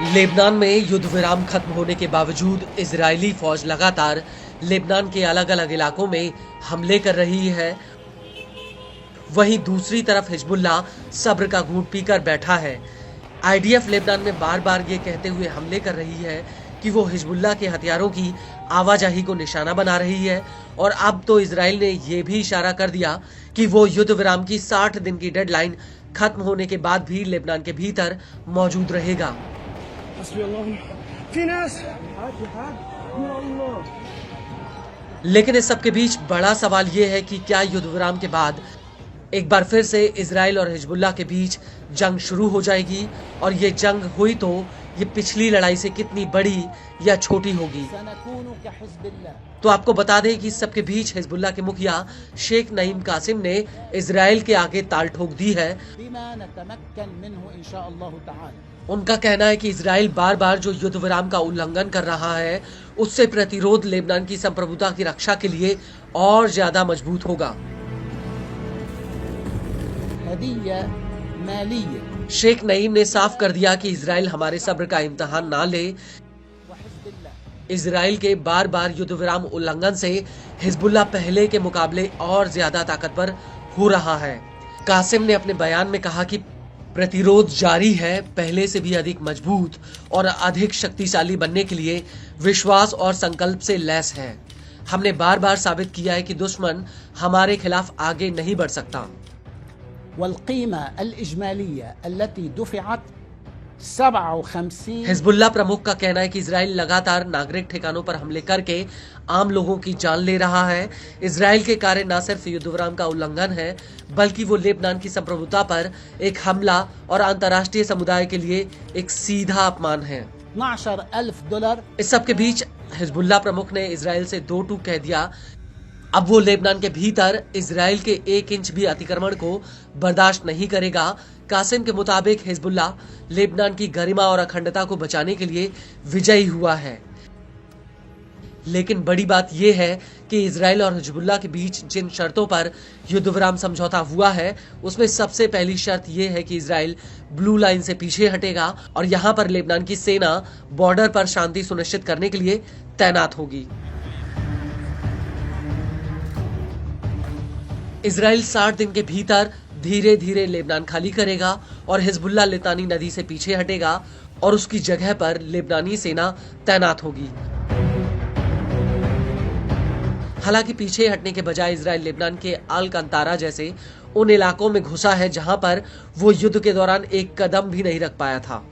Lebanon में युद्ध विराम खत्म होने के बावजूद इजरायली फौज लगातार लेबनान के अलग अलग इलाकों में हमले कर रही है। वहीं दूसरी तरफ हिजबुल्लाह सब्र का घूंट पीकर बैठा है। आईडीएफ लेबनान में बार बार ये कहते हुए हमले कर रही है कि वो हिजबुल्लाह के हथियारों की आवाजाही को निशाना बना रही है और अब तो इजराइल ने ये भी इशारा कर दिया कि वो युद्ध विराम की 60 दिन की डेडलाइन खत्म होने के बाद भी लेबनान के भीतर मौजूद रहेगा। लेकिन इस सब के बीच बड़ा सवाल ये है कि क्या युद्ध विराम के बाद एक बार फिर से इजराइल और हिजबुल्लाह के बीच जंग शुरू हो जाएगी, और ये जंग हुई तो ये पिछली लड़ाई से कितनी बड़ी या छोटी होगी। तो आपको बता दें कि इस सब के बीच हिजबुल्लाह के मुखिया शेख नईम कासिम ने इजराइल के आगे ताल ठोक दी है। उनका कहना है कि इजराइल बार बार जो युद्ध विराम का उल्लंघन कर रहा है, उससे प्रतिरोध लेबनान की संप्रभुता की रक्षा के लिए और ज्यादा मजबूत होगा। शेख नईम ने साफ कर दिया कि इजराइल हमारे सब्र का इम्तिहान ना ले। इजराइल के बार बार युद्ध विराम उल्लंघन से हिजबुल्लाह पहले के मुकाबले और ज्यादा ताकतवर हो रहा है। कासिम ने अपने बयान में कहा कि प्रतिरोध जारी है, पहले से भी अधिक मजबूत और अधिक शक्तिशाली बनने के लिए विश्वास और संकल्प से लैस है। हमने बार बार साबित किया है कि दुश्मन हमारे खिलाफ आगे नहीं बढ़ सकता। हिजबुल्लाह प्रमुख का कहना है कि इजराइल लगातार नागरिक ठिकानों पर हमले करके आम लोगों की जान ले रहा है। इजराइल के कार्य न सिर्फ युद्ध विराम का उल्लंघन है, बल्कि वो लेबनान की संप्रभुता पर एक हमला और अंतर्राष्ट्रीय समुदाय के लिए एक सीधा अपमान है। $12,000। इस सब के बीच हिजबुल्लाह प्रमुख ने इजराइल से दो टूक कह दिया। अब वो लेबनान के भीतर इजराइल के 1 इंच भी अतिक्रमण को बर्दाश्त नहीं करेगा। कासिम के मुताबिक हिजबुल्लाह लेबनान की गरिमा और अखंडता को बचाने के लिए विजयी हुआ है। लेकिन बड़ी बात यह है कि इजराइल और हिजबुल्लाह के बीच जिन शर्तों पर युद्ध विराम समझौता हुआ है, उसमें सबसे पहली शर्त यह है कि इजराइल ब्लू लाइन से पीछे हटेगा और यहां पर लेबनान की सेना बॉर्डर पर शांति सुनिश्चित करने के लिए तैनात होगी। इजराइल 60 दिन के भीतर धीरे धीरे लेबनान खाली करेगा और हिजबुल्लाह लितानी नदी से पीछे हटेगा और उसकी जगह पर लेबनानी सेना तैनात होगी। हालांकि पीछे हटने के बजाय इजराइल लेबनान के अल कंतारा जैसे उन इलाकों में घुसा है जहां पर वो युद्ध के दौरान एक कदम भी नहीं रख पाया था।